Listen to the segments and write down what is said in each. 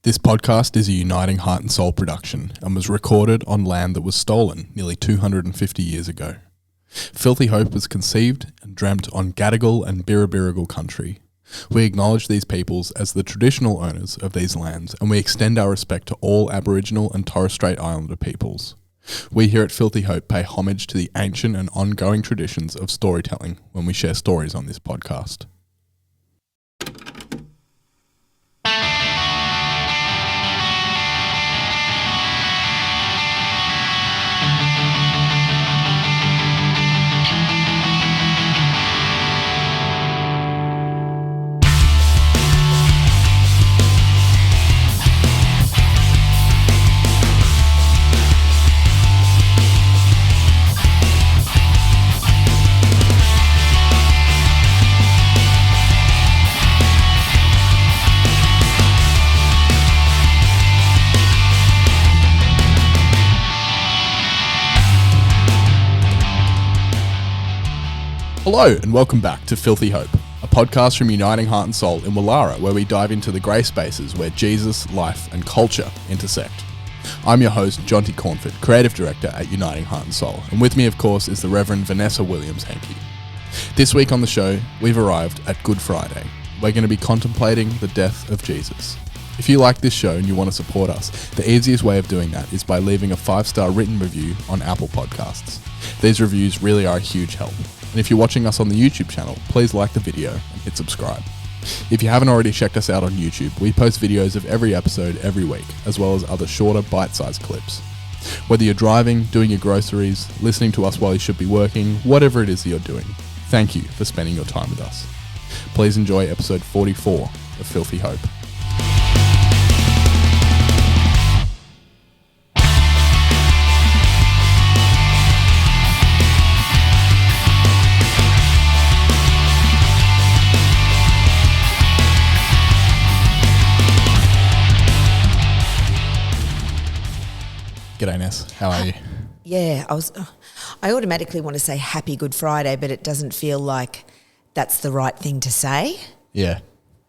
This podcast is a Uniting Heart and Soul production and was recorded on land that was stolen nearly 250 years ago. Filthy Hope was conceived and dreamt on Gadigal and Birrabirragal country. We acknowledge these peoples as the traditional owners of these lands, and we extend our respect to all Aboriginal and Torres Strait Islander peoples. We here at Filthy Hope pay homage to the ancient and ongoing traditions of storytelling when we share stories on this podcast. Hello and welcome back to Filthy Hope, a podcast from Uniting Heart and Soul in Wallara, where we dive into the grey spaces where Jesus, life and culture intersect. I'm your host, Jonty Cornford, Creative Director at Uniting Heart and Soul, and with me of course is the Reverend Vanessa Williams-Hankey. This week on the show, we've arrived at Good Friday. We're going to be contemplating the death of Jesus. If you like this show and you want to support us, the easiest way of doing that is by leaving a 5-star written review on Apple Podcasts. These reviews really are a huge help. And if you're watching us on the YouTube channel, please like the video and hit subscribe. If you haven't already checked us out on YouTube, we post videos of every episode every week, as well as other shorter bite-sized clips. Whether you're driving, doing your groceries, listening to us while you should be working, whatever it is that you're doing, thank you for spending your time with us. Please enjoy episode 44 of Filthy Hope. G'day Ness, how are you? Yeah, I automatically want to say Happy Good Friday, but it doesn't feel like that's the right thing to say. Yeah.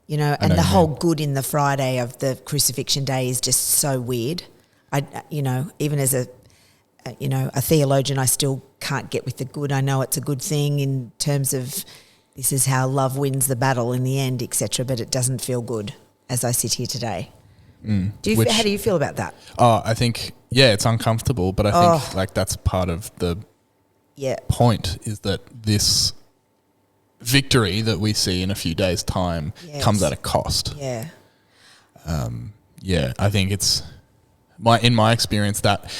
You know, and the whole good in the Friday of the crucifixion day is just so weird. Even as a theologian, I still can't get with the good. I know it's a good thing in terms of this is how love wins the battle in the end, etc., but it doesn't feel good as I sit here today. How do you feel about that? I think, it's uncomfortable, but I think that's part of the point is that this victory that we see in a few days' time comes at a cost. Yeah. I think it's in my experience that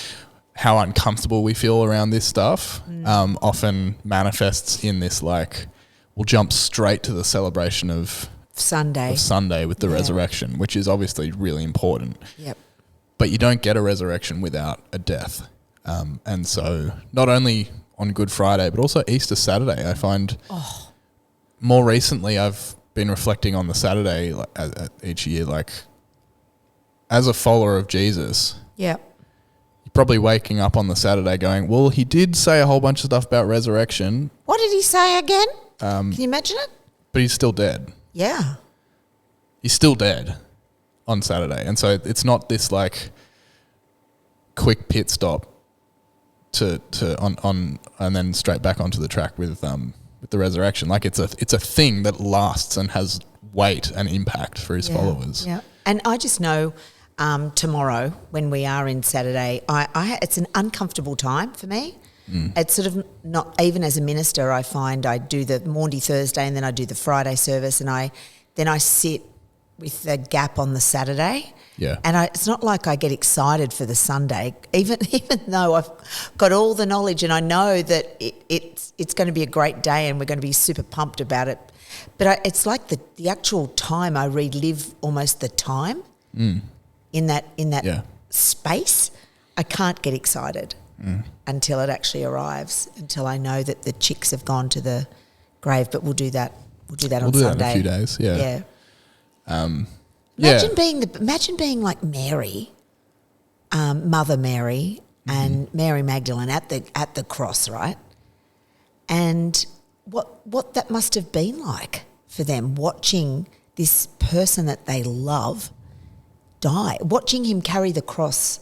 how uncomfortable we feel around this stuff often manifests in this we'll jump straight to the celebration of Sunday with the resurrection, which is obviously really important. Yep. But you don't get a resurrection without a death. And so not only on Good Friday, but also Easter Saturday, I find more recently I've been reflecting on the Saturday each year, as a follower of Jesus. Yeah. You're probably waking up on the Saturday going, well, he did say a whole bunch of stuff about resurrection. What did he say again? Can you imagine it? But he's still dead. Yeah. He's still dead on Saturday. And so it's not this quick pit stop to on and then straight back onto the track with the resurrection. It's a thing that lasts and has weight and impact for his followers. Yeah. And I just know tomorrow when we are in Saturday, it's an uncomfortable time for me. It's sort of not, even as a minister, I find I do the Maundy Thursday and then I do the Friday service, and then I sit with the gap on the Saturday. Yeah. And it's not like I get excited for the Sunday, even though I've got all the knowledge and I know that it's going to be a great day and we're going to be super pumped about it. But it's like the actual time I relive almost the time in that space. I can't get excited. Until it actually arrives, until I know that the chicks have gone to the grave. But we'll do that. We'll do that on Sunday. That in a few days. Yeah. Imagine being like Mary, Mother Mary, and Mary Magdalene at the cross, right? And what that must have been like for them, watching this person that they love die. Watching him carry the cross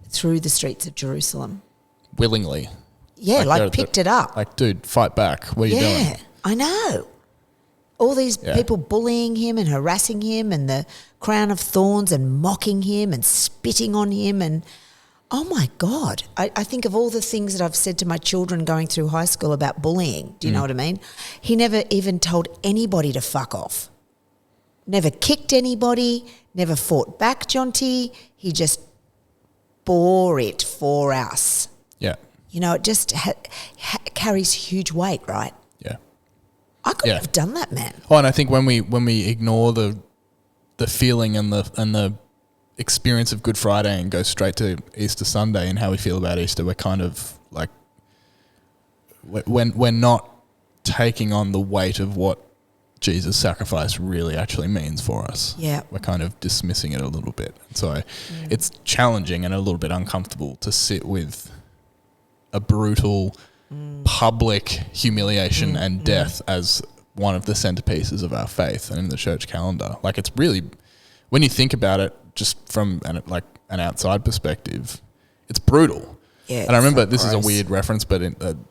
through the streets of Jerusalem. Willingly. Yeah, like picked it up. Like, dude, fight back. What are you doing? Yeah, I know. All these people bullying him and harassing him and the crown of thorns and mocking him and spitting on him and, oh, my God. I think of all the things that I've said to my children going through high school about bullying. Do you know what I mean? He never even told anybody to fuck off. Never kicked anybody, never fought back, Jonty. He just bore it for us. Yeah. You know, it just carries huge weight, right? Yeah. I couldn't have done that, man. Oh, and I think when we ignore the feeling and the experience of Good Friday and go straight to Easter Sunday and how we feel about Easter, we're kind of like we're not taking on the weight of what Jesus' sacrifice really actually means for us. Yeah. We're kind of dismissing it a little bit. So it's challenging and a little bit uncomfortable to sit with a brutal public humiliation and death as one of the centerpieces of our faith and in the church calendar. Like, it's really, when you think about it, just from an outside perspective, it's brutal. Yeah, and I remember, so this is a gross. weird reference, but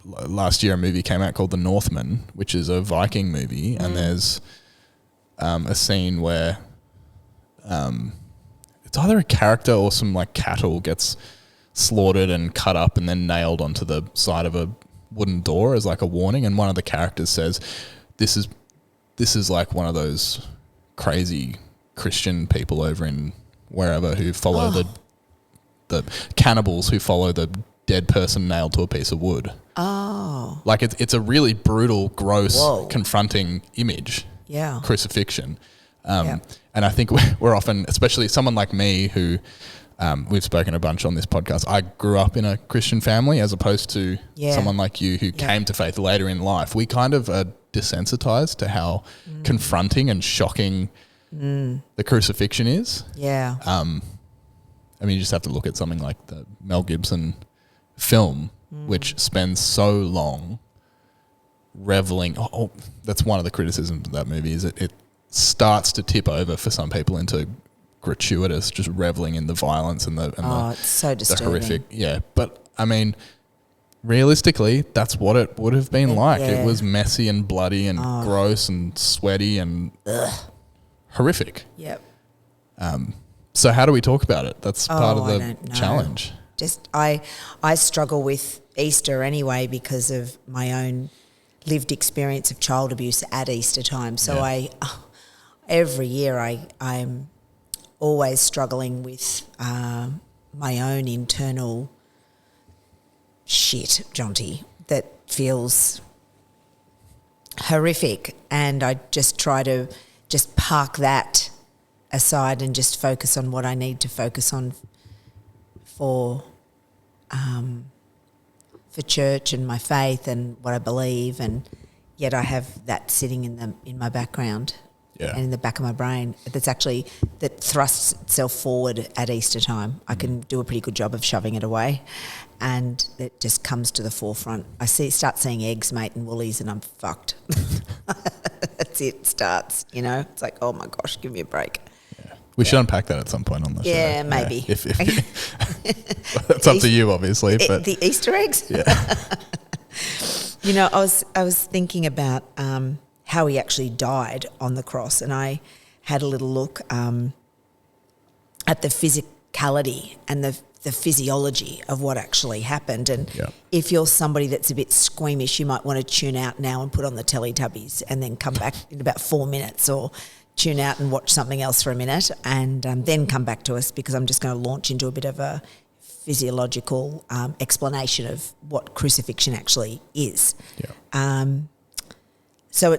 last year a movie came out called The Northman, which is a Viking movie, and there's a scene where it's either a character or some like cattle gets slaughtered and cut up and then nailed onto the side of a wooden door as like a warning, and one of the characters says, this is like one of those crazy Christian people over in wherever who follow the cannibals who follow the dead person nailed to a piece of wood. Oh. Like, it's a really brutal, gross, confronting image. Yeah. Crucifixion. And I think we're often, especially someone like me who, we've spoken a bunch on this podcast, I grew up in a Christian family as opposed to someone like you who came to faith later in life. We kind of are desensitized to how confronting and shocking the crucifixion is. Yeah. I mean, you just have to look at something like the Mel Gibson film, which spends so long reveling. That's one of the criticisms of that movie, is it starts to tip over for some people into gratuitous, just reveling in the violence and it's so disturbing. the horrific. Yeah, but I mean, realistically, that's what it would have been like. Yeah. It was messy and bloody and gross and sweaty and horrific. Yep. So how do we talk about it? That's part of I the don't know. challenge. Just I struggle with Easter anyway because of my own lived experience of child abuse at Easter time. So every year I'm always struggling with my own internal shit, Jonty, that feels horrific, and I just try to just park that aside and just focus on what I need to focus on for church and my faith and what I believe, and yet I have that sitting in my background and in the back of my brain that thrusts itself forward at Easter time. I can do a pretty good job of shoving it away, and it just comes to the forefront. Start seeing eggs, mate, and Woolies, and I'm fucked. That's it. Starts, It's like, oh my gosh, give me a break. We should unpack that at some point on the show. Yeah, maybe. If that's up to you, obviously. But the Easter eggs. Yeah. I was thinking about how he actually died on the cross, and I had a little look at the physicality and the physiology of what actually happened. And if you're somebody that's a bit squeamish, you might want to tune out now and put on the Teletubbies and then come back in about 4 minutes, or tune out and watch something else for a minute, and then come back to us, because I'm just going to launch into a bit of a physiological explanation of what crucifixion actually is. So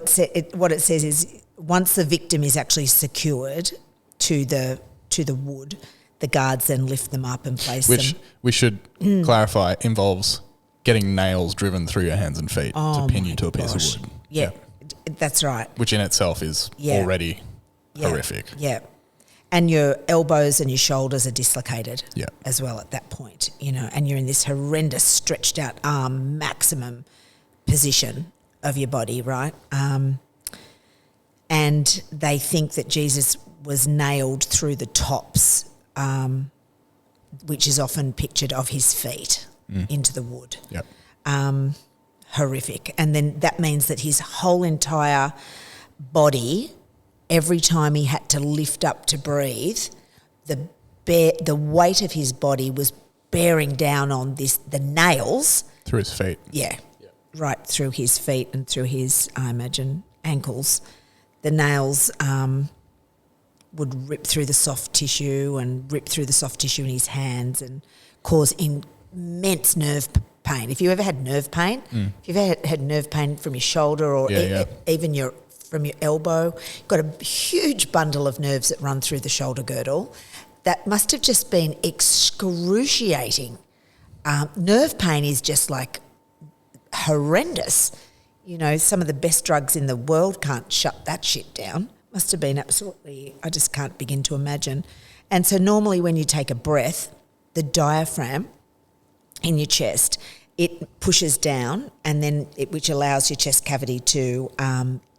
what it says is, once the victim is actually secured to the wood, the guards then lift them up and place them. Which we should clarify involves getting nails driven through your hands and feet to pin you to a piece of wood. Yeah. That's right. Which in itself is already horrific. Yeah. And your elbows and your shoulders are dislocated as well at that point, and you're in this horrendous stretched out arm maximum position of your body, right? and they think that Jesus was nailed through the tops, which is often pictured of his feet into the wood. Yep. Horrific. And then that means that his whole entire body, every time he had to lift up to breathe, the weight of his body was bearing down on the nails. Through his feet. Yeah. Right through his feet and through his, I imagine, ankles. The nails would rip through the soft tissue and rip through the soft tissue in his hands and cause immense nerve pain. If you ever had nerve pain, if you've ever had nerve pain from your shoulder or even from your elbow, you've got a huge bundle of nerves that run through the shoulder girdle. That must have just been excruciating. Nerve pain is just like horrendous. You know, some of the best drugs in the world can't shut that shit down. Must have been absolutely, I just can't begin to imagine. And so normally when you take a breath, the diaphragm in your chest, it pushes down and then which allows your chest cavity to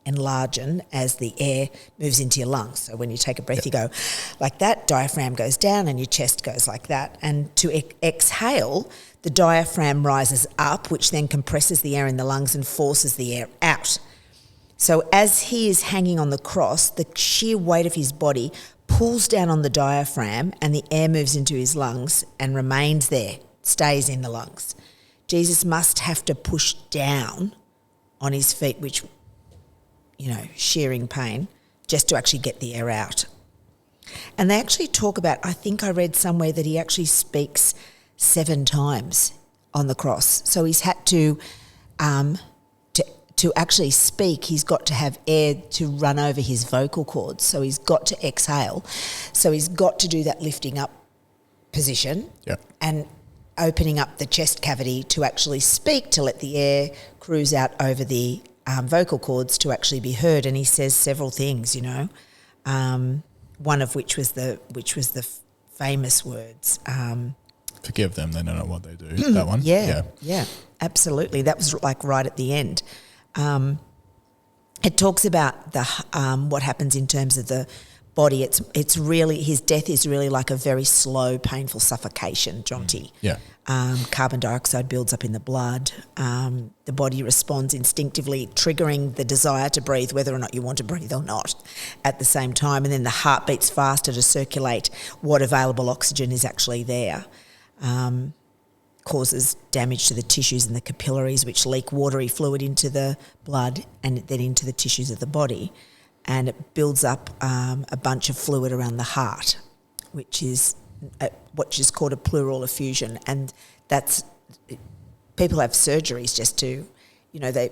enlarge as the air moves into your lungs. So when you take a breath, you go like that, diaphragm goes down and your chest goes like that. And to exhale, the diaphragm rises up, which then compresses the air in the lungs and forces the air out. So as he is hanging on the cross, the sheer weight of his body pulls down on the diaphragm and the air moves into his lungs and remains there, stays in the lungs. Jesus must have to push down on his feet, which, you know, shearing pain, just to actually get the air out. And they actually talk about, I think I read somewhere that he actually speaks 7 times on the cross. So he's had to actually speak, he's got to have air to run over his vocal cords. So he's got to exhale. So he's got to do that lifting up position and opening up the chest cavity to actually speak, to let the air cruise out over the vocal cords to actually be heard. And he says several things, you know, one of which was the famous words. Forgive them, they don't know what they do. That one? Yeah, absolutely. That was like right at the end. It talks about what happens in terms of the body. It's really, his death is really like a very slow, painful suffocation, Jonty. Yeah. Carbon dioxide builds up in the blood. The body responds instinctively, triggering the desire to breathe, whether or not you want to breathe or not, at the same time. And then the heart beats faster to circulate what available oxygen is actually there. Causes damage to the tissues and the capillaries, which leak watery fluid into the blood and then into the tissues of the body. And it builds up a bunch of fluid around the heart, which is called a pleural effusion. And that's, people have surgeries just to, you know, I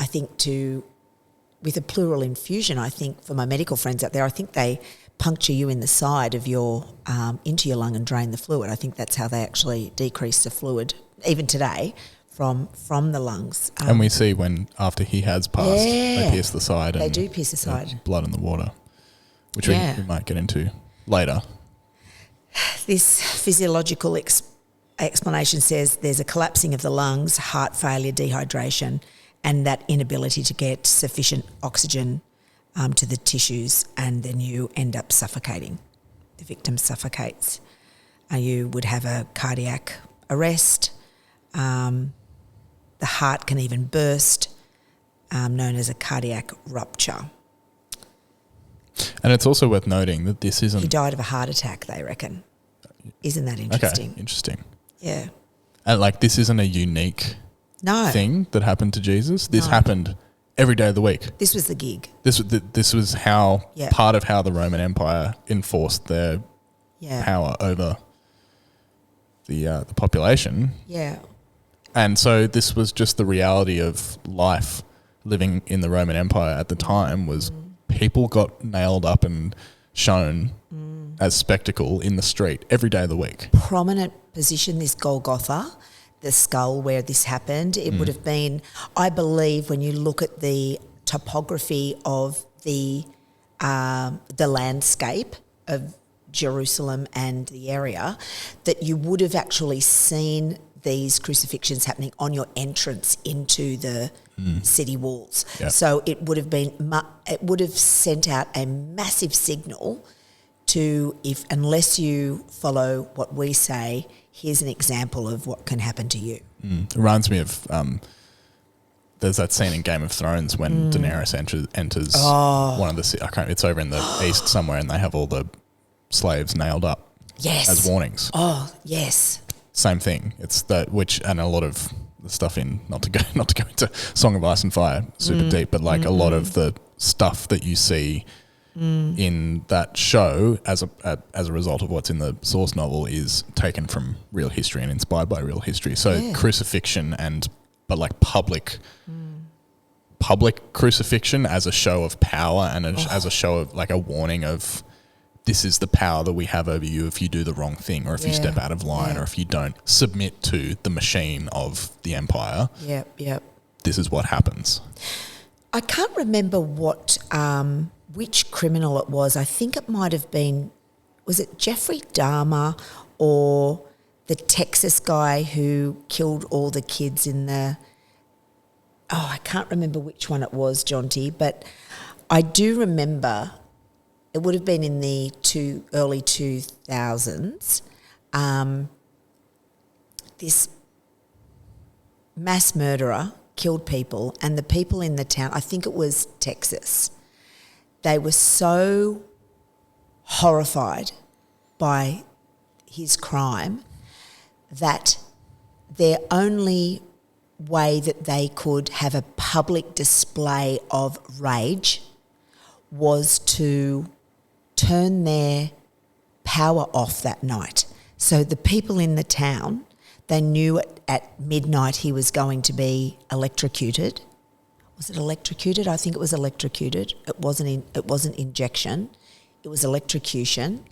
think with a pleural infusion, I think for my medical friends out there, I think they puncture you in the side of your, into your lung and drain the fluid. I think that's how they actually decrease the fluid, even today, from the lungs. And we see when, after he has passed, they pierce the side. They do pierce the side. Blood in the water, which we might get into later. This physiological explanation says there's a collapsing of the lungs, heart failure, dehydration, and that inability to get sufficient oxygen to the tissues, and then you end up suffocating. The victim suffocates. You would have a cardiac arrest. The heart can even burst, known as a cardiac rupture. And it's also worth noting that this isn't... He died of a heart attack, they reckon. Isn't that interesting? Okay, interesting. Yeah. And like, this isn't a unique thing that happened to Jesus. This happened every day of the week. This was the gig. This was how part of how the Roman Empire enforced their power over the population. Yeah. And so this was just the reality of life living in the Roman Empire at the time. Was people got nailed up and shown as spectacle in the street every day of the week. Prominent position, this Golgotha, the skull where this happened. It would have been, I believe, when you look at the topography of the landscape of Jerusalem and the area, that you would have actually seen these crucifixions happening on your entrance into the city walls. Yep. So it would have sent out a massive signal to, if unless you follow what we say, here's an example of what can happen to you. It reminds me of there's that scene in Game of Thrones when Daenerys enters one of the it's over in the east somewhere, and they have all the slaves nailed up as warnings. Oh, yes. Same thing. It's that and a lot of the stuff in not to go into Song of Ice and Fire super deep, but like a lot of the stuff that you see in that show as a result of what's in the source novel is taken from real history and inspired by real history. So crucifixion but like public crucifixion as a show of power and as a show of like a warning of, this is the power that we have over you if you do the wrong thing, or if you step out of line, or if you don't submit to the machine of the empire. Yep. This is what happens. I can't remember which criminal it was. I think it might have been, was it Jeffrey Dahmer or the Texas guy who killed all the kids in the... Oh, I can't remember which one it was, Jonty, but I do remember... It would have been in the early 2000s. This mass murderer killed people, and the people in the town, I think it was Texas, they were so horrified by his crime that their only way that they could have a public display of rage was to turn their power off that night. So the people in the town, they knew at midnight he was going to be electrocuted. Was it electrocuted? I think it was electrocuted. It wasn't injection. It was electrocution.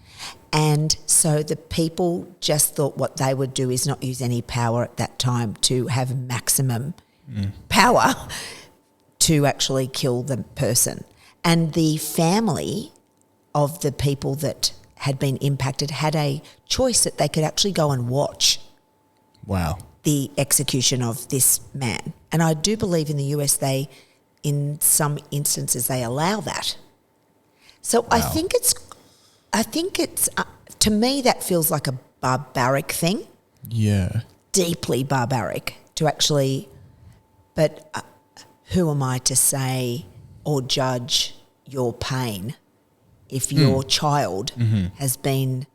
And so the people just thought what they would do is not use any power at that time to have maximum power to actually kill the person. And the family of the people that had been impacted had a choice that they could actually go and watch the execution of this man. And I do believe in the US in some instances they allow that. So I think it's to me that feels like a barbaric thing. Yeah. Deeply barbaric to actually, but who am I to say or judge your pain if your child has been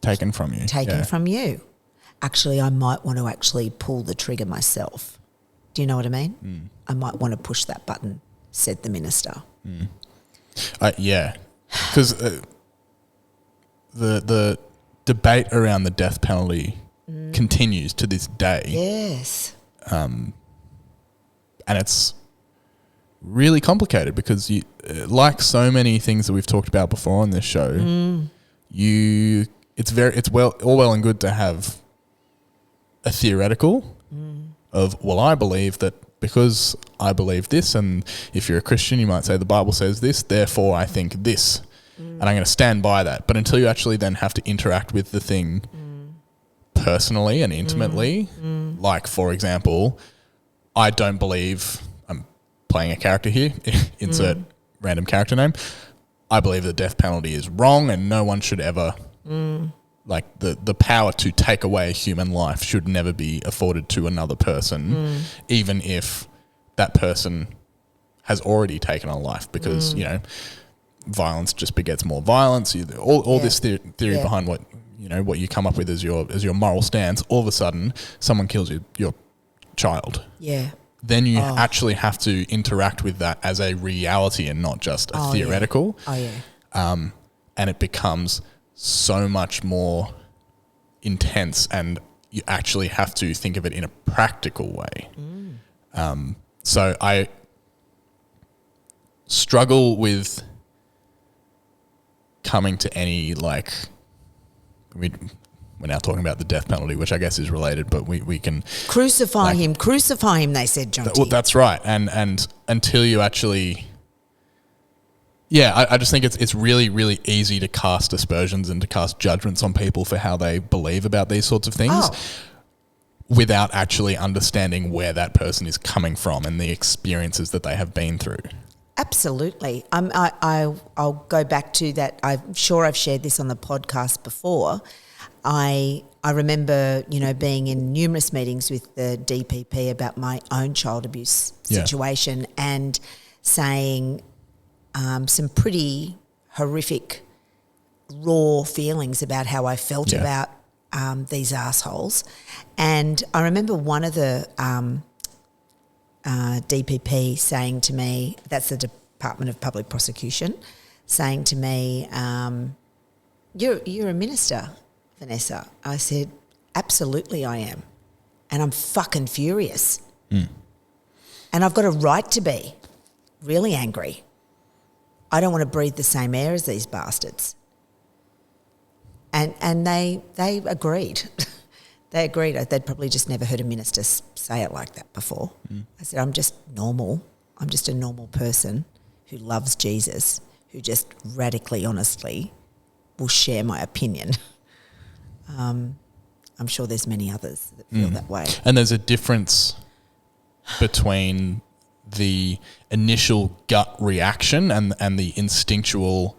taken from you. Actually, I might want to actually pull the trigger myself. Do you know what I mean? I might want to push that button, said the minister. Because the debate around the death penalty continues to this day. Yes. And it's really complicated because you, like so many things that we've talked about before on this show, it's all well and good to have a theoretical of, well, I believe that because I believe this, and if you're a Christian, you might say the Bible says this, therefore I think this, and I'm going to stand by that. But until you actually then have to interact with the thing personally and intimately, like, for example, I don't believe... playing a character here, insert random character name. I believe the death penalty is wrong and no one should ever, like the power to take away a human life should never be afforded to another person, even if that person has already taken a life because, you know, violence just begets more violence. All this theory behind what you come up with as your moral stance, all of a sudden someone kills your child. Yeah. Then you actually have to interact with that as a reality and not just a theoretical. And it becomes so much more intense, and you actually have to think of it in a practical way. So I struggle with coming to any, like, we're now talking about the death penalty, which I guess is related, but we can... Crucify him, they said, Jonty. Well, that's right. And until you actually... Yeah, I just think it's really, really easy to cast aspersions and to cast judgments on people for how they believe about these sorts of things. without actually understanding where that person is coming from and the experiences that they have been through. Absolutely. I'll go back to that. I'm sure I've shared this on the podcast before. I remember, being in numerous meetings with the DPP about my own child abuse situation and saying some pretty horrific, raw feelings about how I felt about these assholes. And I remember one of the DPP saying to me, that's the Department of Public Prosecution, saying to me, you're a minister, Vanessa. I said, absolutely I am. And I'm fucking furious. And I've got a right to be really angry. I don't want to breathe the same air as these bastards. And they agreed. They agreed. They'd probably just never heard a minister say it like that before. I said, I'm just normal. I'm just a normal person who loves Jesus, who just radically, honestly will share my opinion. I'm sure there's many others that feel that way. And there's a difference between the initial gut reaction and the instinctual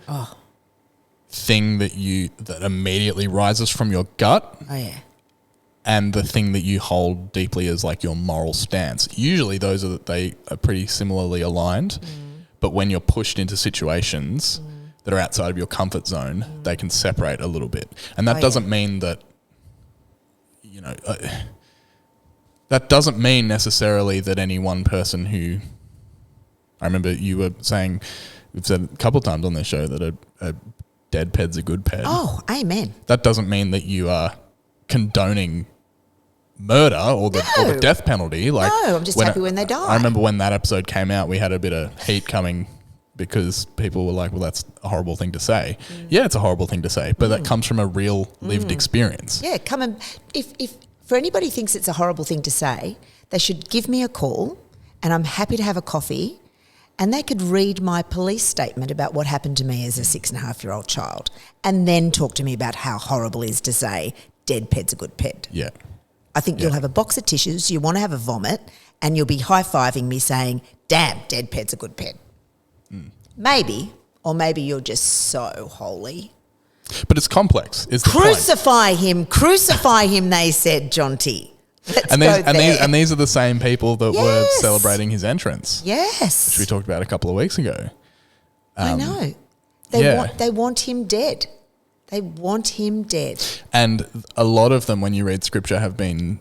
thing that immediately rises from your gut. Oh, yeah. And the thing that you hold deeply as like your moral stance. Usually they are pretty similarly aligned, but when you're pushed into situations that are outside of your comfort zone, they can separate a little bit. And that doesn't mean that, that doesn't mean necessarily that any one person who, I remember you were saying, we've said a couple of times on this show that a dead ped's a good ped. Oh, amen. That doesn't mean that you are condoning murder or the death penalty. Like, no, I'm just happy when they die. I remember when that episode came out, we had a bit of heat coming because people were like, well, that's a horrible thing to say. Yeah, it's a horrible thing to say, but that comes from a real lived experience. Yeah, come and if for anybody who thinks it's a horrible thing to say, they should give me a call and I'm happy to have a coffee and they could read my police statement about what happened to me as a 6.5-year-old child and then talk to me about how horrible it is to say dead ped's a good ped. Yeah. I think you'll have a box of tissues, you want to have a vomit, and you'll be high-fiving me saying, damn, dead ped's a good ped. Maybe, or maybe you're just so holy. But it's complex, is the Crucify him, they said, Jonty. And these are the same people that were celebrating his entrance. Yes. Which we talked about a couple of weeks ago. I know. They want him dead. They want him dead. And a lot of them, when you read scripture, have been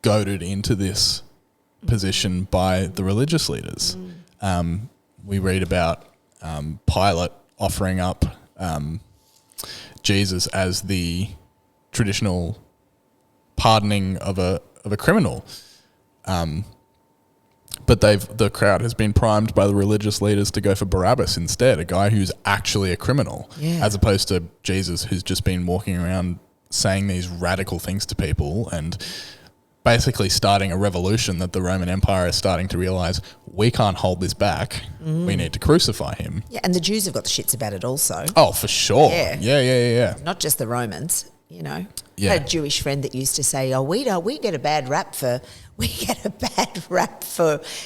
goaded into this position by the religious leaders. We read about Pilate offering up Jesus as the traditional pardoning of a criminal. But the crowd has been primed by the religious leaders to go for Barabbas instead, a guy who's actually a criminal, as opposed to Jesus, who's just been walking around saying these radical things to people and basically starting a revolution that the Roman Empire is starting to realise we can't hold this back. We need to crucify him. Yeah, and the Jews have got the shits about it also. Oh, for sure. Yeah. Not just the Romans, Yeah. I had a Jewish friend that used to say, we get a bad rap for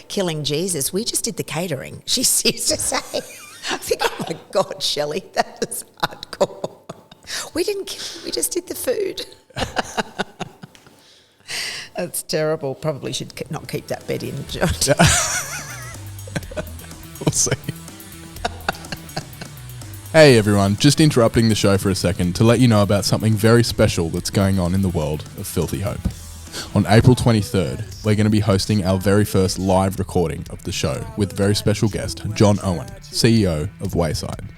killing Jesus. We just did the catering. She used to say. I think, oh my God, Shelley, that was hardcore. We didn't kill him, we just did the food. That's terrible. Probably should not keep that bed in, John. We'll see. Hey everyone, just interrupting the show for a second to let you know about something very special that's going on in the world of Filthy Hope. On April 23rd, we're going to be hosting our very first live recording of the show with very special guest, John Owen, CEO of Wayside.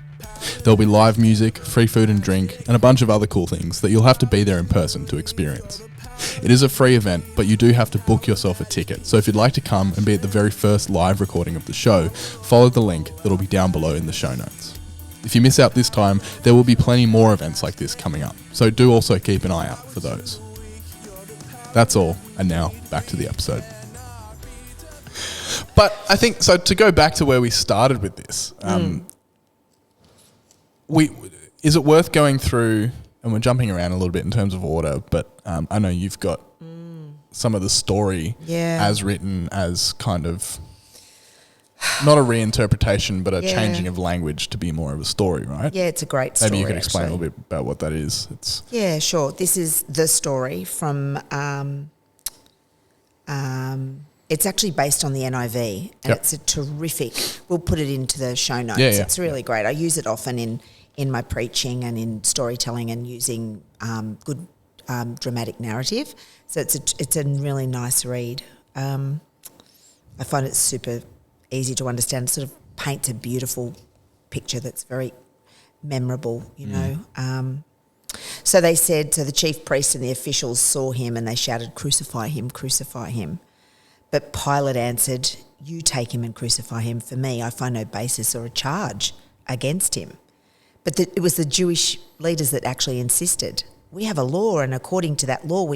There'll be live music, free food and drink, and a bunch of other cool things that you'll have to be there in person to experience. It is a free event, but you do have to book yourself a ticket, so if you'd like to come and be at the very first live recording of the show, follow the link that'll be down below in the show notes. If you miss out this time, there will be plenty more events like this coming up, so do also keep an eye out for those. That's all, and now back to the episode. But I think, so to go back to where we started with this, is it worth going through, and we're jumping around a little bit in terms of order, but I know you've got some of the story as written as kind of not a reinterpretation, but a changing of language to be more of a story, right? Yeah, it's a great story. Maybe you could explain a little bit about what that is. Yeah, sure. This is the story from. It's actually based on the NIV, and it's a terrific. We'll put it into the show notes. Yeah. It's really great. I use it often in my preaching and in storytelling and using good dramatic narrative. So it's a really nice read. I find it super easy to understand. It sort of paints a beautiful picture that's very memorable, you know. So they said, so the chief priests and the officials saw him and they shouted, "Crucify him, crucify him." But Pilate answered, "You take him and crucify him. For me, I find no basis or a charge against him." But it was the Jewish leaders that actually insisted, "We have a law, and according to that law,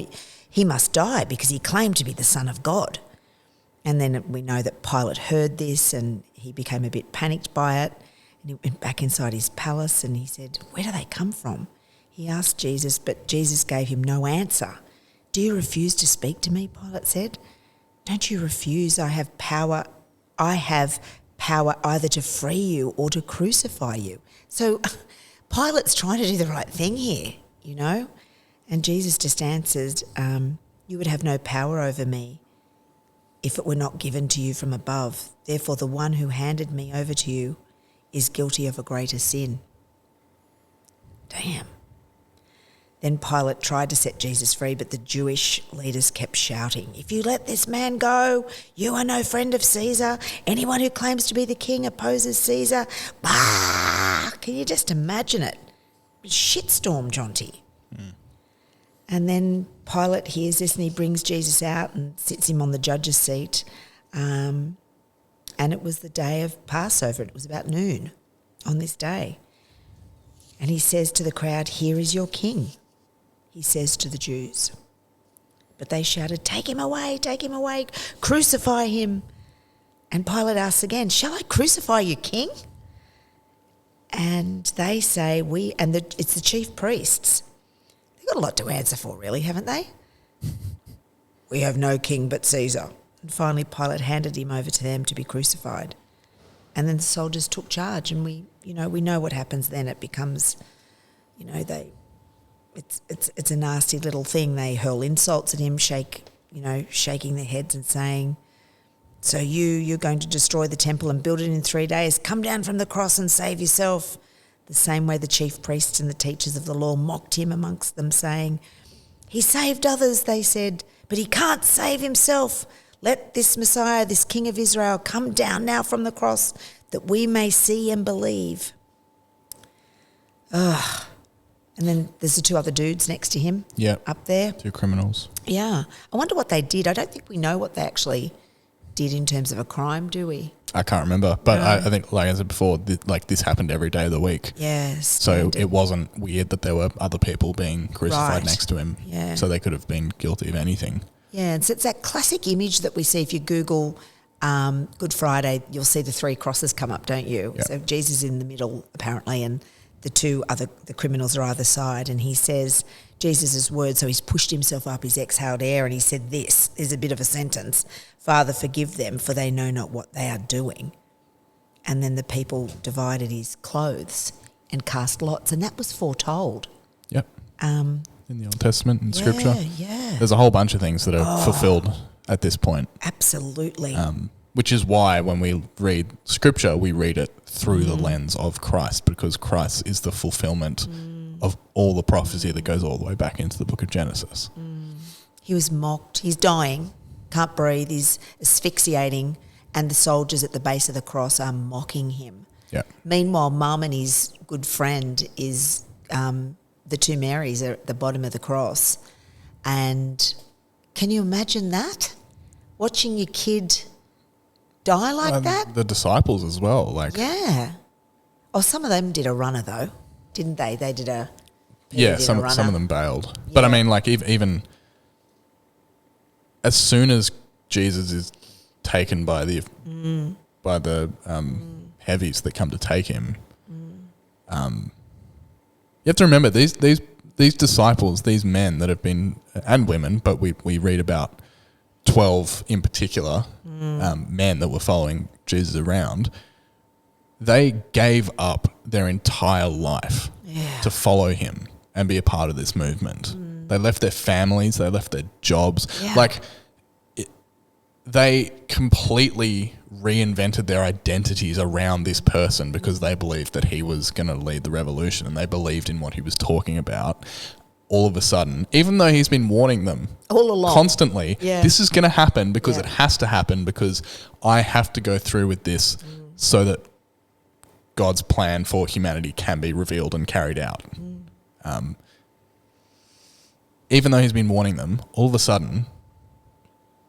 he must die because he claimed to be the Son of God." And then we know that Pilate heard this and he became a bit panicked by it. And he went back inside his palace and he said, "Where do they come from?" He asked Jesus, but Jesus gave him no answer. "Do you refuse to speak to me?" Pilate said. "Don't you refuse? I have power either to free you or to crucify you." So Pilate's trying to do the right thing here, you know. And Jesus just answered, "You would have no power over me if it were not given to you from above. Therefore, the one who handed me over to you is guilty of a greater sin." Damn. Then Pilate tried to set Jesus free, but the Jewish leaders kept shouting, "If you let this man go, you are no friend of Caesar. Anyone who claims to be the king opposes Caesar." Bah! Can you just imagine it? Shitstorm, Jonty. And then Pilate hears this and he brings Jesus out and sits him on the judge's seat. And it was the day of Passover. It was about noon on this day. And he says to the crowd, "Here is your king," he says to the Jews. But they shouted, take him away, crucify him." And Pilate asks again, "Shall I crucify your king?" And they say, it's the chief priests. They've got a lot to answer for, really, haven't they? "We have no king but Caesar." And finally Pilate handed him over to them to be crucified. And then the soldiers took charge, and we know what happens then. It becomes, it's a nasty little thing. They hurl insults at him, shaking their heads and saying, "So you're going to destroy the temple and build it in 3 days? Come down from the cross and save yourself." The same way the chief priests and the teachers of the law mocked him amongst them, saying, "He saved others," they said, "but he can't save himself. Let this Messiah, this King of Israel, come down now from the cross that we may see and believe." Ugh. And then there's the two other dudes next to him up there. 2 criminals. Yeah. I wonder what they did. I don't think we know what they actually did in terms of a crime, do we? I can't remember. But I think, like I said before, this happened every day of the week. Yes. So it wasn't weird that there were other people being crucified next to him. Yeah. So they could have been guilty of anything. Yeah, and so it's that classic image that we see if you Google Good Friday, you'll see the 3 crosses come up, don't you? Yep. So Jesus in the middle, apparently, and the criminals are either side, and he says Jesus' words, so he's pushed himself up, he's exhaled air, and he said this is a bit of a sentence: "Father, forgive them, for they know not what they are doing." And then the people divided his clothes and cast lots, and that was foretold. Yep. In the Old Testament and Scripture. Yeah. There's a whole bunch of things that are fulfilled at this point. Absolutely. Which is why when we read Scripture, we read it through the lens of Christ, because Christ is the fulfillment of all the prophecy that goes all the way back into the book of Genesis. He was mocked. He's dying, can't breathe, he's asphyxiating, and the soldiers at the base of the cross are mocking him. Yeah. Meanwhile, Mum and his good friend is the 2 Marys are at the bottom of the cross. And can you imagine that? Watching your kid die like that? The disciples as well. Yeah. Oh, some of them did a runner though, didn't they? They did a... Yeah, some of them bailed. Yeah. But I mean, like, even as soon as Jesus is taken by the heavies that come to take him, you have to remember these disciples, these men that have been, and women, but we read about 12 in particular, men that were following Jesus around, they gave up their entire life to follow him and be a part of this movement. They left their families, they left their jobs. They completely reinvented their identities around this person because they believed that he was going to lead the revolution, and they believed in what he was talking about. All of a sudden, even though he's been warning them all along constantly, this is going to happen because it has to happen, because I have to go through with this so that God's plan for humanity can be revealed and carried out. Even though he's been warning them, all of a sudden,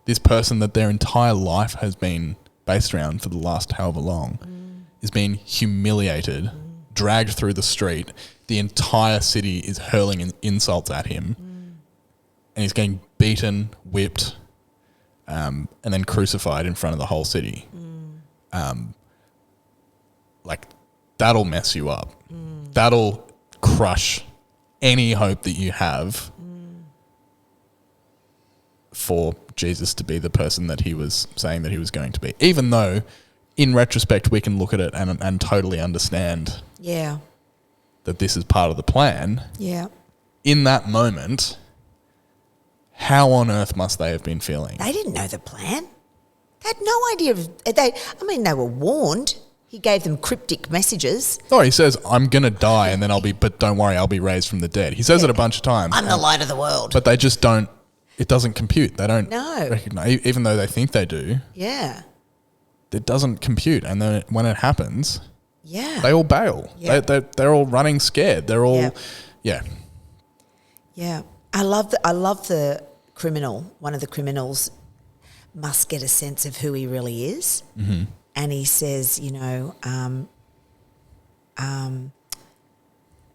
this person that their entire life has been based around for the last however long is being humiliated, dragged through the street. The entire city is hurling insults at him, and he's getting beaten, whipped, and then crucified in front of the whole city. That'll mess you up. That'll crush any hope that you have for Jesus to be the person that he was saying that he was going to be. Even though, in retrospect, we can look at it and totally understand that this is part of the plan. Yeah. In that moment, how on earth must they have been feeling? They didn't know the plan. They had no idea. They were warned. He gave them cryptic messages. Oh, he says, I'm going to die and then but don't worry, I'll be raised from the dead. He says it a bunch of times. I'm the light of the world. But they just don't, it doesn't compute. They don't No. recognize, even though they think they do. Yeah. It doesn't compute. And then when it happens, they all bail. Yeah. They're all running scared. They're all, Yeah. I love the criminal. One of the criminals must get a sense of who he really is. Mm-hmm. And he says,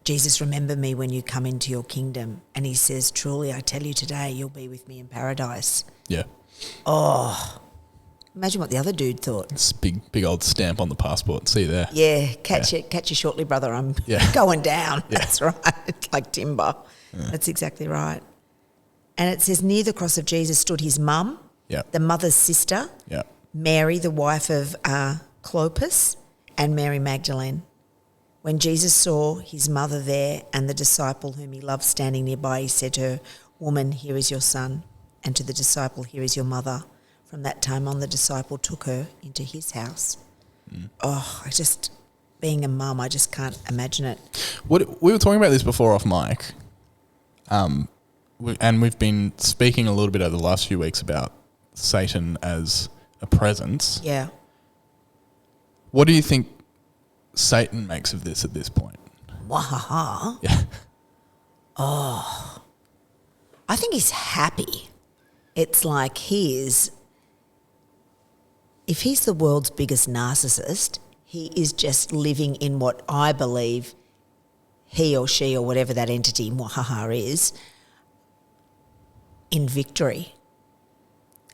Jesus, remember me when you come into your kingdom. And he says, truly, I tell you today, you'll be with me in paradise. Yeah. Oh, imagine what the other dude thought. It's a big old stamp on the passport. See you there. Yeah, catch you shortly, brother. I'm going down. Yeah. That's right. It's like timber. Yeah. That's exactly right. And it says, near the cross of Jesus stood his mum, the mother's sister, Mary, the wife of Clopas, and Mary Magdalene. When Jesus saw his mother there and the disciple whom he loved standing nearby, he said to her, woman, here is your son, and to the disciple, here is your mother. From that time on, the disciple took her into his house. Oh, being a mum, I just can't imagine it. We were talking about this before off mic, and we've been speaking a little bit over the last few weeks about Satan as a presence. Yeah. What do you think Satan makes of this at this point? Wahaha. Yeah. Oh. I think he's happy. It's like if he's the world's biggest narcissist, he is just living in what I believe he or she or whatever that entity, Wahaha, is, in victory.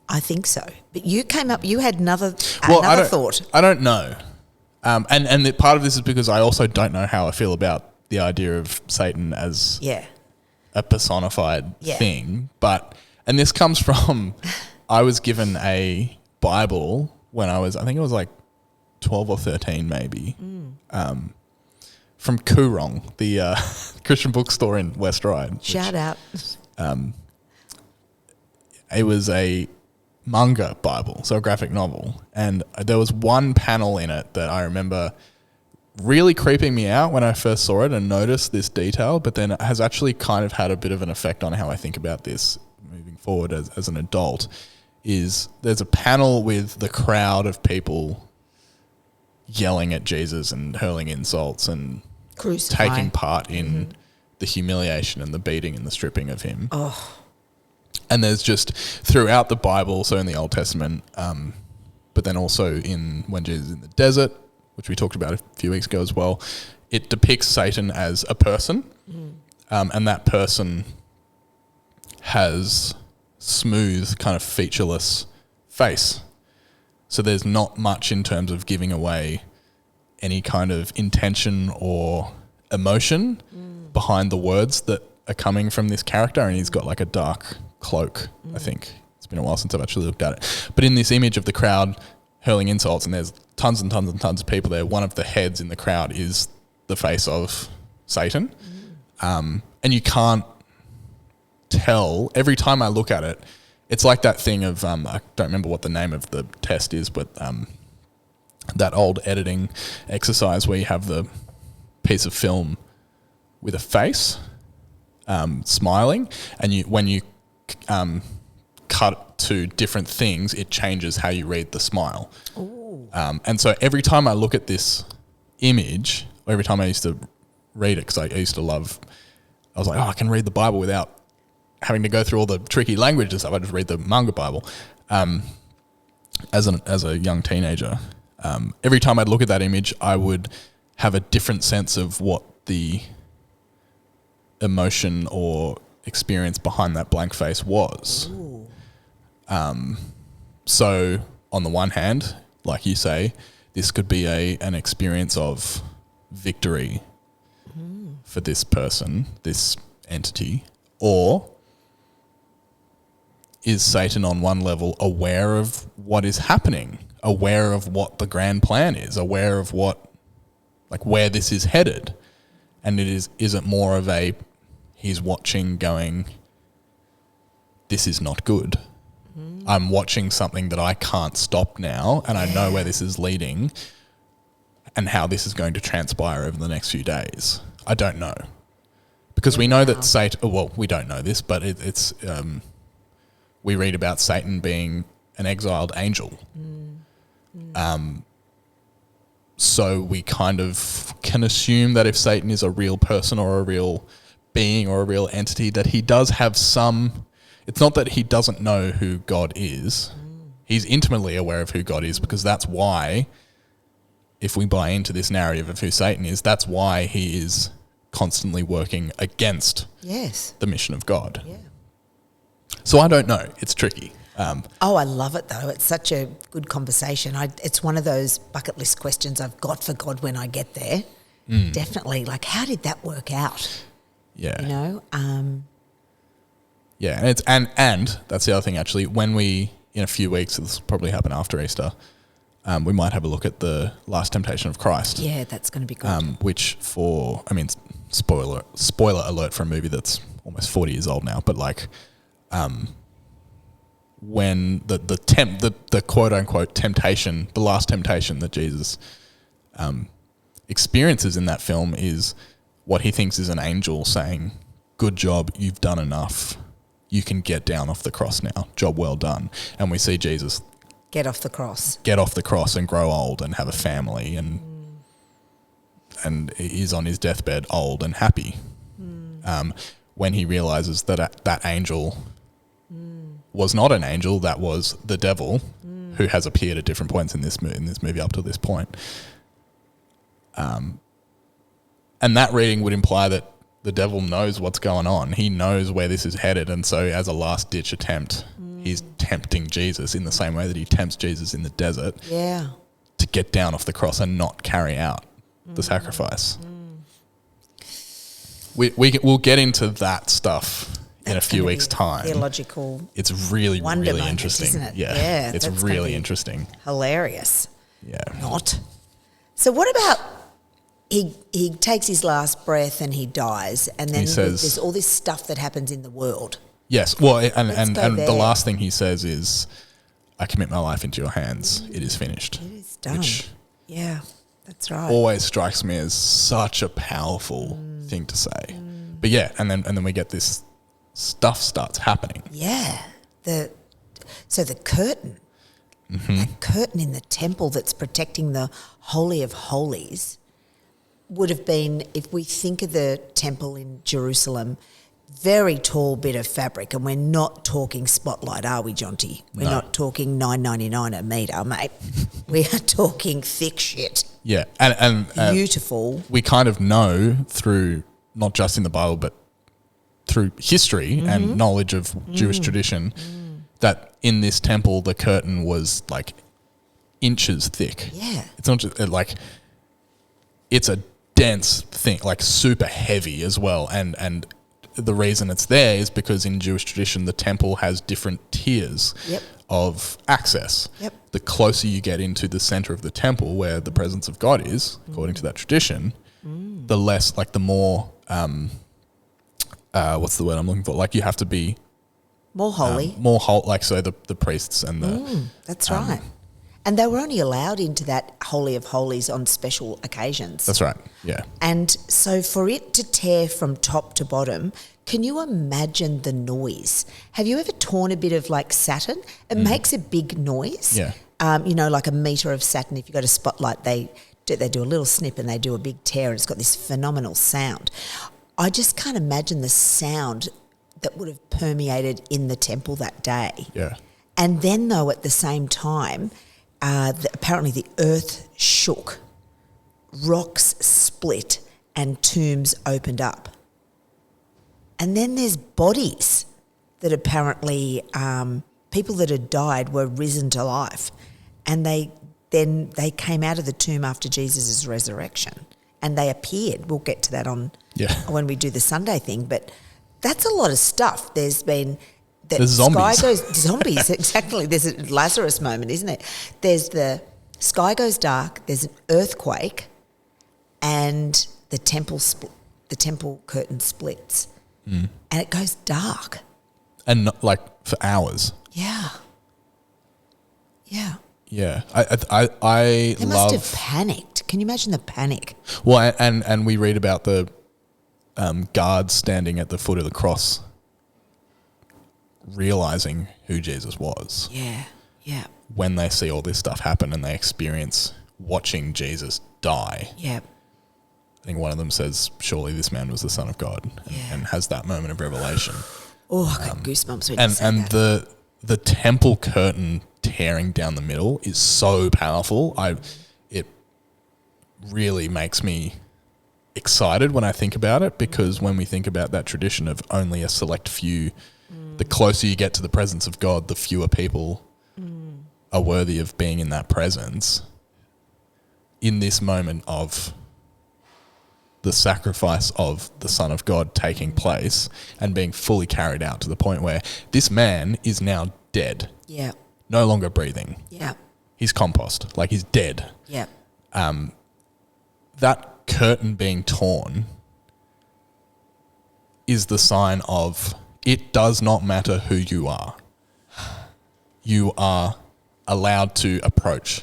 I think so. But you had another thought. I don't know. And part of this is because I also don't know how I feel about the idea of Satan as a personified thing. And this comes from, I was given a Bible when I think it was like 12 or 13 maybe, from Koorong, the Christian bookstore in West Ryde. Shout out. It was a manga Bible, so a graphic novel, and there was one panel in it that I remember really creeping me out when I first saw it and noticed this detail, but then it has actually kind of had a bit of an effect on how I think about this moving forward as an adult. Is there's a panel with the crowd of people yelling at Jesus and hurling insults and taking part in the humiliation and the beating and the stripping of him. Oh. And there's just throughout the Bible, so in the Old Testament, but then also when Jesus is in the desert, which we talked about a few weeks ago as well, it depicts Satan as a person, and that person has smooth, kind of featureless face. So there's not much in terms of giving away any kind of intention or emotion behind the words that are coming from this character, and he's got like a dark cloak, I think, It's been a while since I've actually looked at it. But in this image of the crowd hurling insults, and there's tons and tons and tons of people there, one of the heads in the crowd is the face of Satan. And you can't tell. Every time I look at it, it's like that thing of, I don't remember what the name of the test is, but that old editing exercise where you have the piece of film with a face smiling, and when you cut to different things, it changes how you read the smile. And so every time I look at this image, or every time I used to read it, because I used to love, I was like, I can read the Bible without having to go through all the tricky language and stuff. I just read the manga Bible. As a young teenager, every time I'd look at that image, I would have a different sense of what the emotion or experience behind that blank face was. So on the one hand, like you say, this could be an experience of victory for this person, this entity, or is Satan on one level aware of what is happening, aware of what the grand plan is, aware of where this is headed, and is it more of a he's watching going, this is not good. I'm watching something that I can't stop now, and I know where this is leading and how this is going to transpire over the next few days. I don't know. Because we know that Satan, well, we don't know this, but it's we read about Satan being an exiled angel. So we kind of can assume that if Satan is a real person or a real being or a real entity, that he does have some... It's not that he doesn't know who God is. He's intimately aware of who God is, because that's why, if we buy into this narrative of who Satan is, that's why he is constantly working against the mission of God. Yeah. So I don't know. It's tricky. I love it though. It's such a good conversation. It's one of those bucket list questions I've got for God when I get there. Definitely. Like, how did that work out? Yeah. You know? Yeah, and it's and that's the other thing actually. When we, in a few weeks, this will probably happen after Easter, we might have a look at the Last Temptation of Christ. Yeah, that's going to be good. Which spoiler alert for a movie that's almost 40 years old now, but like, when the quote unquote temptation, the last temptation that Jesus experiences in that film is what he thinks is an angel saying, "Good job, you've done enough. You can get down off the cross now. Job well done." And we see Jesus get off the cross and grow old and have a family, and he's on his deathbed old and happy. When he realizes that that angel was not an angel, that was the devil, who has appeared at different points in this movie up to this point. And that reading would imply that the devil knows what's going on. He knows where this is headed, and so as a last-ditch attempt, he's tempting Jesus in the same way that he tempts Jesus in the desert to get down off the cross and not carry out the sacrifice. We'll get into that stuff in a few weeks' time. Theological. It's really, really moment, interesting. Isn't it? Yeah, it's really interesting. Hilarious. Yeah. Not. So what about he takes his last breath and he dies, and then there's all this stuff that happens in the world. Yes. Well, and the last thing he says is, "I commit my life into your hands. It is finished." It is done. Which that's right. Always strikes me as such a powerful thing to say. But yeah, and then we get this stuff starts happening. Yeah. The curtain. That curtain in the temple that's protecting the Holy of Holies would have been, if we think of the temple in Jerusalem, very tall bit of fabric, and we're not talking Spotlight, are we, Jonty? We're not talking $9.99 a metre, mate. We are talking thick shit. Yeah, and beautiful. We kind of know through, not just in the Bible, but through history and knowledge of Jewish tradition, that in this temple the curtain was like inches thick. Yeah. It's not just like, it's a dense thing, like super heavy as well, and the reason it's there is because in Jewish tradition, the temple has different tiers of access. Yep. The closer you get into the center of the temple where the presence of God is, according to that tradition, the less, like the more, what's the word I'm looking for? Like you have to be more holy. Like so the priests and the... That's right. And they were only allowed into that Holy of Holies on special occasions. That's right, yeah. And so for it to tear from top to bottom, can you imagine the noise? Have you ever torn a bit of like satin? It makes a big noise. Yeah. You know, like a metre of satin. If you go to Spotlight, they do a little snip and they do a big tear and it's got this phenomenal sound. I just can't imagine the sound that would have permeated in the temple that day. Yeah. And then though at the same time... apparently the earth shook, rocks split and tombs opened up. And then there's bodies that apparently people that had died were risen to life, and they came out of the tomb after Jesus' resurrection and they appeared. We'll get to that when we do the Sunday thing, but that's a lot of stuff. There's zombies. Zombies, exactly. There's a Lazarus moment, isn't it? There's the sky goes dark, there's an earthquake, and the temple curtain splits. And it goes dark. And not, like for hours. Yeah. Yeah. Yeah. I they must have panicked. Can you imagine the panic? Well, and we read about the guards standing at the foot of the cross realizing who Jesus was. Yeah, yeah. When they see all this stuff happen and they experience watching Jesus die. Yeah. I think one of them says, surely this man was the Son of God, and has that moment of revelation. Oh, I got goosebumps when you said and that. the temple curtain tearing down the middle is so powerful. It really makes me excited when I think about it, because when we think about that tradition of only a select few, the closer you get to the presence of God, the fewer people are worthy of being in that presence. In this moment of the sacrifice of the Son of God taking place and being fully carried out to the point where this man is now dead. Yeah. No longer breathing. Yeah. He's compost. Like, he's dead. Yeah. That curtain being torn is the sign of it does not matter who you are. You are allowed to approach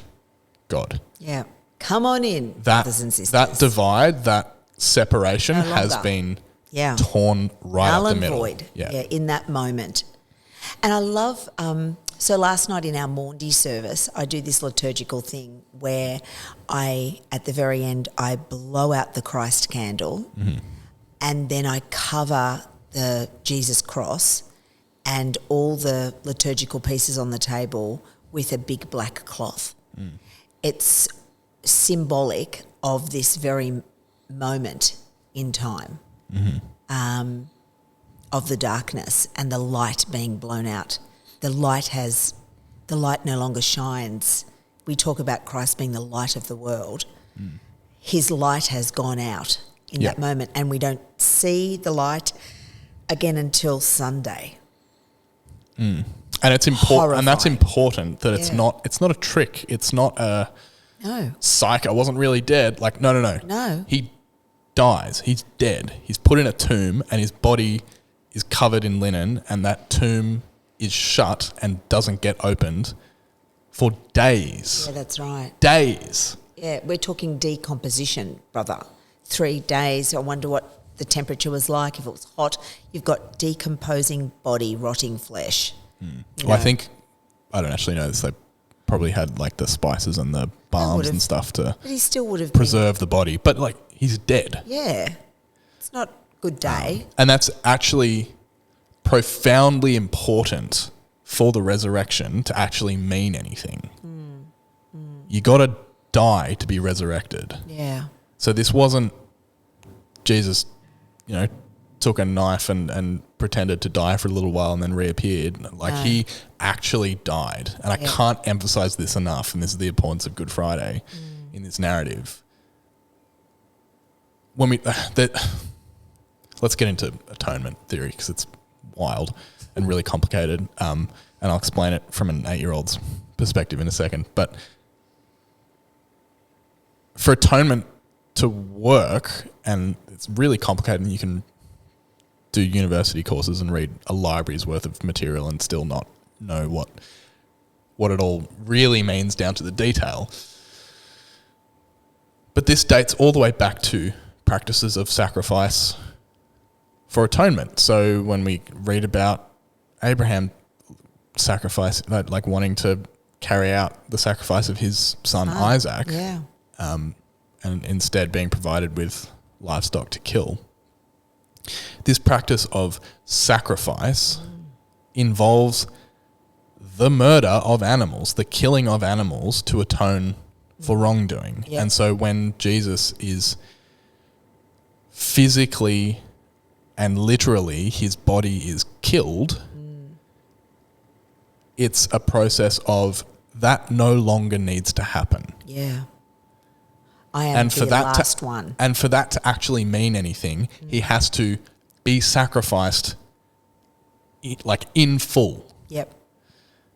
God. Yeah. Come on in, brothers and sisters. That divide, that separation has been torn right up the middle. Void. Yeah, in that moment. And I love, so last night in our Maundy service, I do this liturgical thing where at the very end, I blow out the Christ candle and then I cover the Jesus cross and all the liturgical pieces on the table with a big black cloth. It's symbolic of this very moment in time of the darkness and the light being blown out. The light no longer shines. We talk about Christ being the light of the world. His light has gone out in that moment, and we don't see the light again until Sunday. And it's important, and that's important that it's not a trick. It's not a psych. I wasn't really dead. Like, no. He dies. He's dead. He's put in a tomb, and his body is covered in linen, and that tomb is shut and doesn't get opened for days. Yeah, that's right. Days. Yeah, we're talking decomposition, brother. 3 days. I wonder what the temperature was like. If it was hot, you've got decomposing body, rotting flesh. Well, I think, I don't actually know this, they probably had like the spices and the balms and stuff to but he still would have preserve the body. But like, he's dead. Yeah. It's not a good day. And that's actually profoundly important for the resurrection to actually mean anything. You got to die to be resurrected. Yeah. So this wasn't Jesus, took a knife and pretended to die for a little while and then reappeared. Like, he actually died. And I can't emphasize this enough, and this is the importance of Good Friday in this narrative. When let's get into atonement theory because it's wild and really complicated. And I'll explain it from an 8-year-old's perspective in a second. But for atonement to work, and it's really complicated, and you can do university courses and read a library's worth of material and still not know what it all really means down to the detail. But this dates all the way back to practices of sacrifice for atonement. So when we read about Abraham sacrifice, like wanting to carry out the sacrifice of his son Isaac, and instead being provided with livestock to kill, this practice of sacrifice involves the murder of animals, the killing of animals to atone for wrongdoing. Yep. And so when Jesus is physically and literally, his body is killed, it's a process of that no longer needs to happen. Yeah. I am the last one. And for that to actually mean anything, he has to be sacrificed like in full. Yep.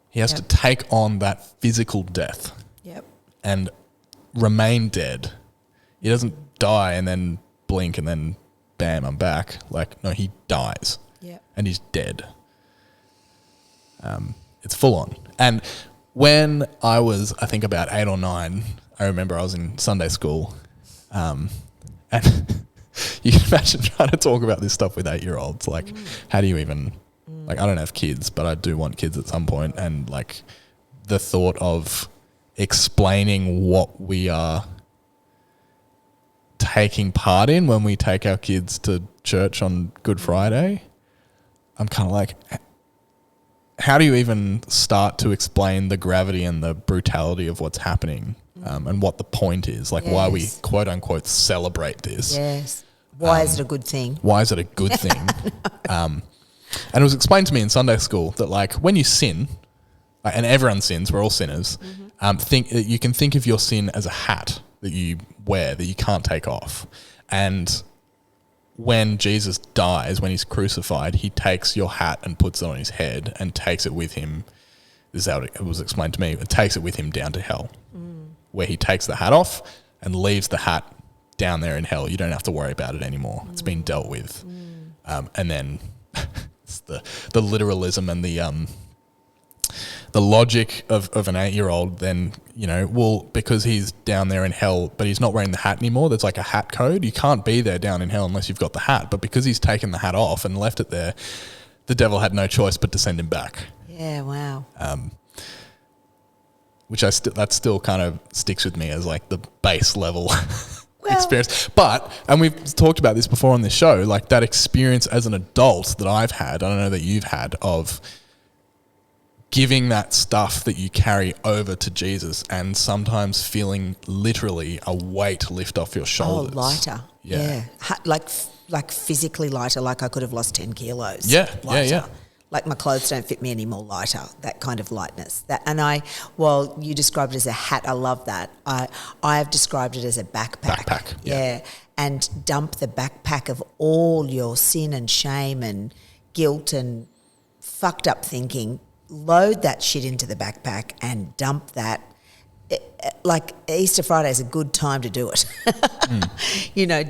He has to take on that physical death. Yep. And remain dead. He doesn't die and then blink and then bam, I'm back. Like, no, he dies. Yep. And he's dead. It's full on. And when I was, I think about 8 or 9, I remember I was in Sunday school, and you can imagine trying to talk about this stuff with 8-year-olds. Like, how do you even, like, I don't have kids, but I do want kids at some point. And like the thought of explaining what we are taking part in when we take our kids to church on Good Friday, I'm kind of like, how do you even start to explain the gravity and the brutality of what's happening, and what the point is? Like, why we quote unquote celebrate this? Yes. Why is it a good thing? Why is it a good thing? And it was explained to me in Sunday school that, like, when you sin, and everyone sins, we're all sinners, you can think of your sin as a hat that you wear that you can't take off. And when Jesus dies, when he's crucified, he takes your hat and puts it on his head and takes it with him. This is how it was explained to me. It takes it with him down to hell, where he takes the hat off and leaves the hat down there in hell. You don't have to worry about it anymore. It's been dealt with. And then it's the literalism and the logic of an 8-year-old then, well, because he's down there in hell, but he's not wearing the hat anymore, there's like a hat code. You can't be there down in hell unless you've got the hat. But because he's taken the hat off and left it there, the devil had no choice but to send him back. Yeah, wow. Which that still kind of sticks with me as like the base level experience. But, and we've talked about this before on this show, like that experience as an adult that I've had, I don't know that you've had, of giving that stuff that you carry over to Jesus and sometimes feeling literally a weight lift off your shoulders. Oh, lighter. Yeah. Like physically lighter, like I could have lost 10 kilos. Yeah, lighter. yeah. Like my clothes don't fit me anymore, lighter, that kind of lightness. You described it as a hat, I love that. I have described it as a backpack. Backpack, yeah. And dump the backpack of all your sin and shame and guilt and fucked up thinking, load that shit into the backpack and dump that. Like Easter Friday is a good time to do it.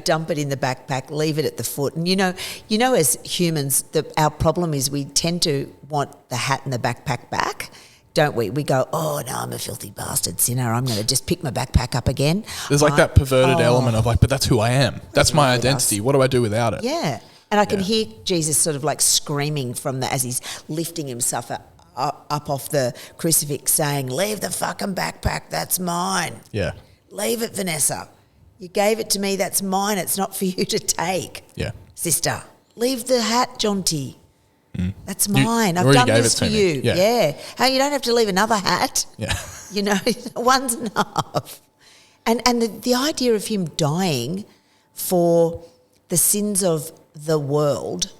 Dump it in the backpack, leave it at the foot. And as humans, our problem is we tend to want the hat and the backpack back, don't we? We go, oh no, I'm a filthy bastard sinner. I'm going to just pick my backpack up again. There's like that perverted element of like, but that's who I am. That's my identity. What do I do without it? Yeah. And I can hear Jesus sort of like screaming as he's lifting himself up off the crucifix saying, leave the fucking backpack, that's mine. Yeah. Leave it, Vanessa. You gave it to me, that's mine. It's not for you to take. Yeah. Sister, leave the hat, Jonty. That's mine. I've done this for you. Yeah. How you don't have to leave another hat. Yeah. One's enough. And the idea of him dying for the sins of the world,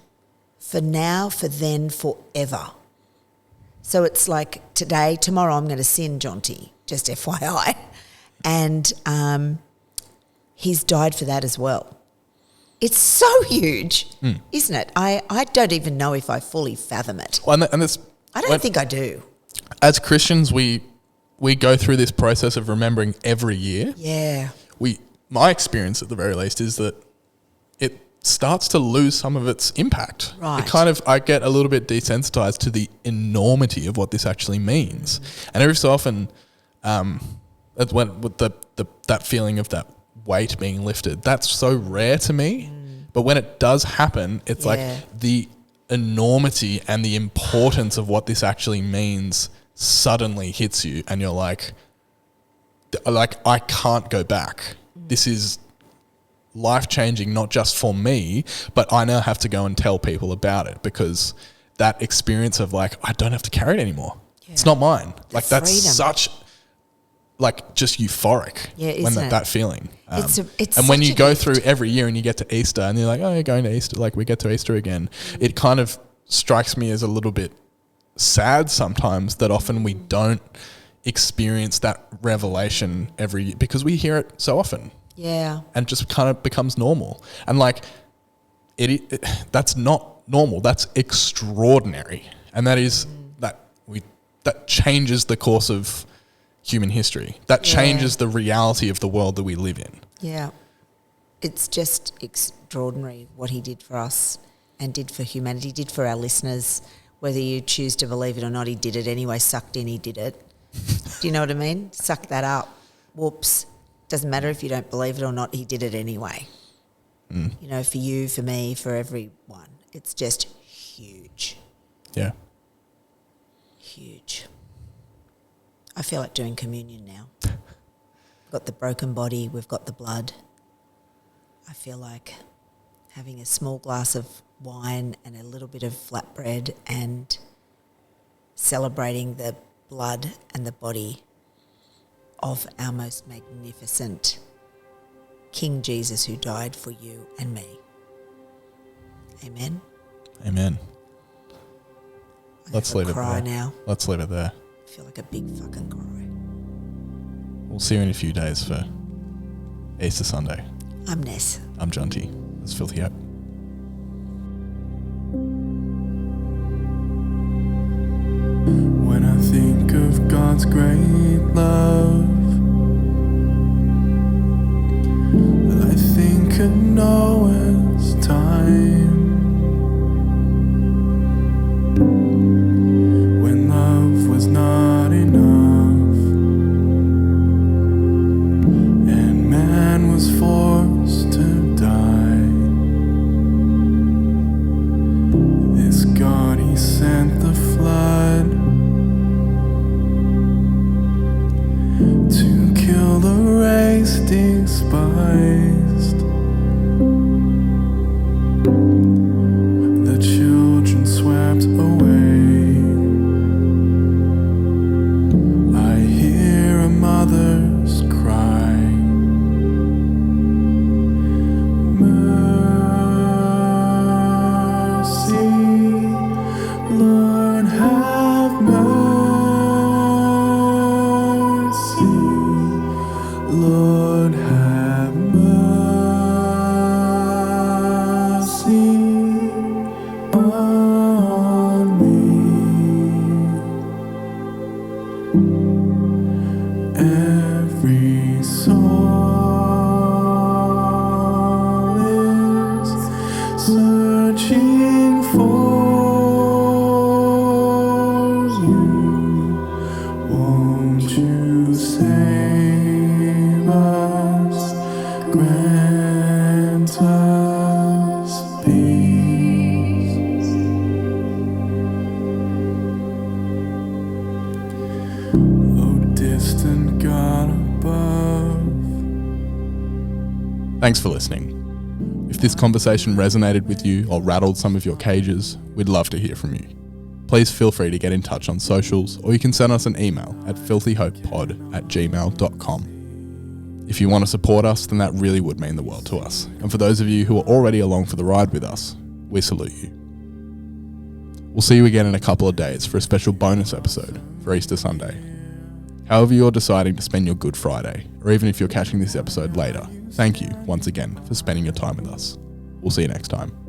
for now, for then, forever. So it's like today, tomorrow I'm going to sin, Jonty, just FYI. And he's died for that as well. It's so huge, isn't it? I don't even know if I fully fathom it. Well, and it's, I don't think I do. as Christians, we go through this process of remembering every year. Yeah. My experience at the very least is that it starts to lose some of its impact. Right. I get a little bit desensitized to the enormity of what this actually means. And every so often, that's when with that feeling of that weight being lifted, that's so rare to me. But when it does happen, it's like the enormity and the importance of what this actually means suddenly hits you, and you're like I can't go back. This is life-changing, not just for me, but I now have to go and tell people about it, because that experience of like, I don't have to carry it anymore. Yeah. It's not mine. Like that's freedom. Such like just euphoric when that feeling. It's and when you go through every year and you get to Easter and you're like, oh, you're going to Easter, like we get to Easter again. It kind of strikes me as a little bit sad sometimes that often we don't experience that revelation every year because we hear it so often. Yeah. And just kind of becomes normal. And like that's not normal. That's extraordinary. And that is that changes the course of human history. That changes the reality of the world that we live in. Yeah. It's just extraordinary what he did for us and did for humanity, did for our listeners. Whether you choose to believe it or not, he did it anyway, sucked in, he did it. Do you know what I mean? Suck that up. Whoops. Doesn't matter if you don't believe it or not, he did it anyway. You know, for you, for me, for everyone. It's just huge. Yeah. Huge. I feel like doing communion now. We've got the broken body, we've got the blood. I feel like having a small glass of wine and a little bit of flatbread and celebrating the blood and the body of our most magnificent King Jesus who died for you and me. Amen? Amen. Let's leave it there. Now. Let's leave it there. I feel like a big fucking cry. We'll see you in a few days for Easter Sunday. I'm Ness. I'm Jonty. It's Filthy Hope. When I think of God's great love, I think of Noah's time, when love was not enough and man was forced to die. This God, he sent the flood to kill the race despised. The children swept away. I hear a mother's cry. Mercy, Lord, have mercy. Lord, have mercy on me. Every soul is searching for you. Won't you save us? Grant us peace. Oh, distant God above. Thanks for listening. If this conversation resonated with you or rattled some of your cages, we'd love to hear from you. Please feel free to get in touch on socials, or you can send us an email at filthyhopepod@gmail.com. If you want to support us, then that really would mean the world to us. And for those of you who are already along for the ride with us, we salute you. We'll see you again in a couple of days for a special bonus episode for Easter Sunday. However you're deciding to spend your Good Friday, or even if you're catching this episode later, thank you once again for spending your time with us. We'll see you next time.